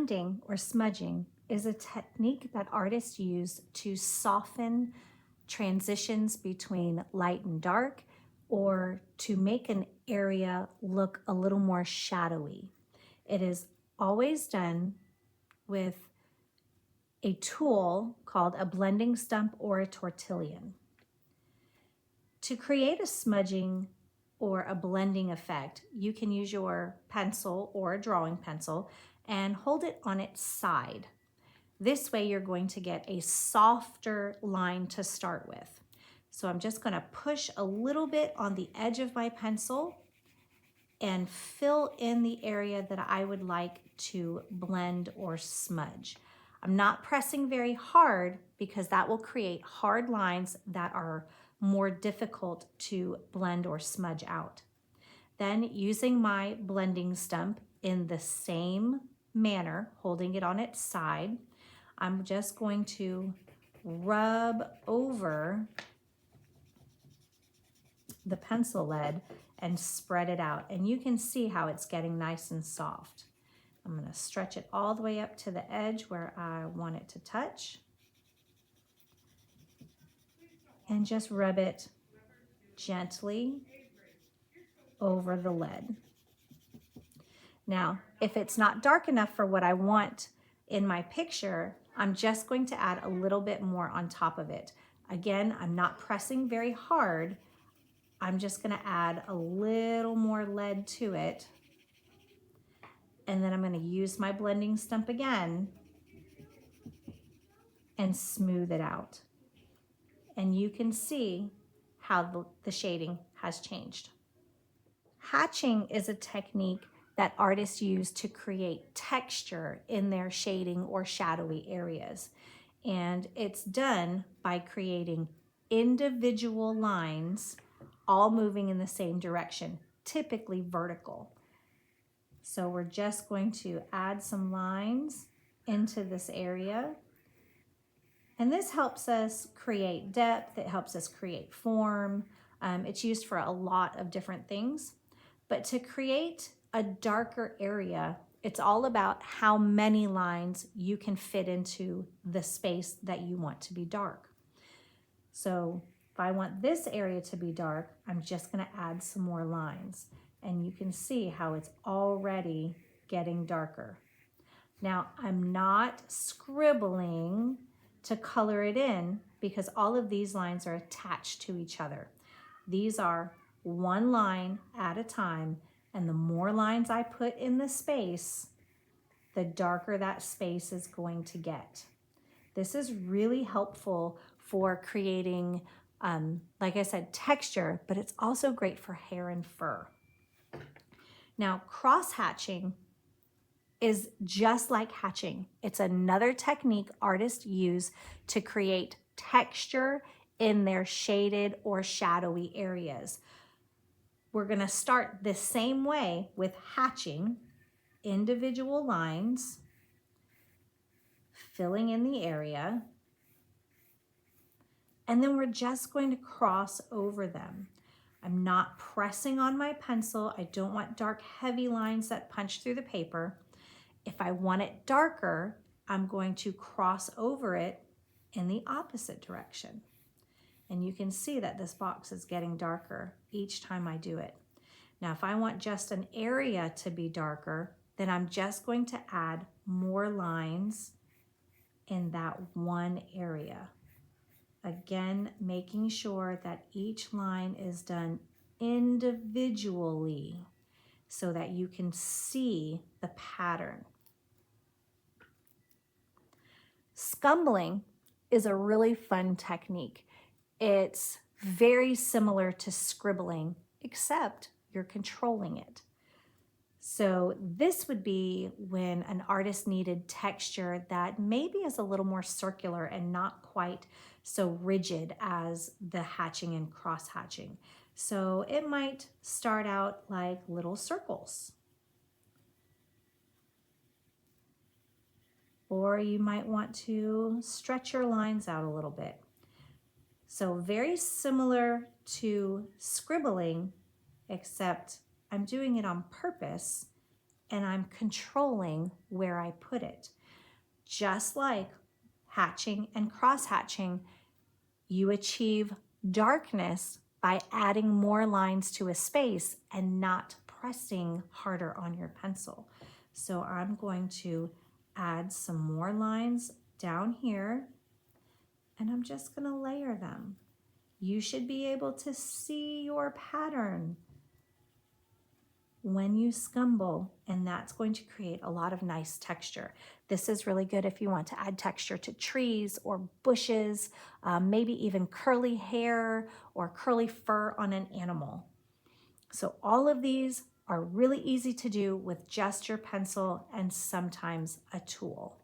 Blending or smudging is a technique that artists use to soften transitions between light and dark, or to make an area look a little more shadowy. It is always done with a tool called a blending stump or a tortillon. To create a smudging or a blending effect, you can use your pencil or a drawing pencil and hold it on its side. This way you're going to get a softer line to start with. So I'm just going to push a little bit on the edge of my pencil and fill in the area that I would like to blend or smudge. I'm not pressing very hard because that will create hard lines that are more difficult to blend or smudge out. Then using my blending stump in the same manner, holding it on its side, I'm just going to rub over the pencil lead and spread it out. And you can see how it's getting nice and soft. I'm going to stretch it all the way up to the edge where I want it to touch. And just rub it gently over the lead. Now, if it's not dark enough for what I want in my picture, I'm just going to add a little bit more on top of it. Again, I'm not pressing very hard. I'm just going to add a little more lead to it. And then I'm going to use my blending stump again and smooth it out. And you can see how the shading has changed. Hatching is a technique that artists use to create texture in their shading or shadowy areas. And it's done by creating individual lines all moving in the same direction, typically vertical. So we're just going to add some lines into this area. And this helps us create depth, it helps us create form. It's used for a lot of different things. But to create a darker area, it's all about how many lines you can fit into the space that you want to be dark. So if I want this area to be dark, I'm just going to add some more lines. And you can see how it's already getting darker. Now, I'm not scribbling to color it in because all of these lines are attached to each other. These are one line at a time, and the more lines I put in the space, the darker that space is going to get. This is really helpful for creating, like I said, texture, but it's also great for hair and fur. Now, cross-hatching is just like hatching. It's another technique artists use to create texture in their shaded or shadowy areas. We're going to start the same way with hatching, individual lines, filling in the area, and then we're just going to cross over them. I'm not pressing on my pencil. I don't want dark, heavy lines that punch through the paper. If I want it darker, I'm going to cross over it in the opposite direction. And you can see that this box is getting darker each time I do it. Now, if I want just an area to be darker, then I'm just going to add more lines in that one area. Again, making sure that each line is done individually so that you can see the pattern. Scumbling is a really fun technique. It's very similar to scribbling, except you're controlling it. So this would be when an artist needed texture that maybe is a little more circular and not quite so rigid as the hatching and cross hatching. So it might start out like little circles. Or you might want to stretch your lines out a little bit. So very similar to scribbling, except I'm doing it on purpose and I'm controlling where I put it. Just like hatching and cross-hatching, you achieve darkness by adding more lines to a space and not pressing harder on your pencil. So I'm going to add some more lines down here, and I'm just going to layer them. You should be able to see your pattern when you scumble, and that's going to create a lot of nice texture. This is really good if you want to add texture to trees or bushes, maybe even curly hair or curly fur on an animal. So all of these are really easy to do with just your pencil and sometimes a tool.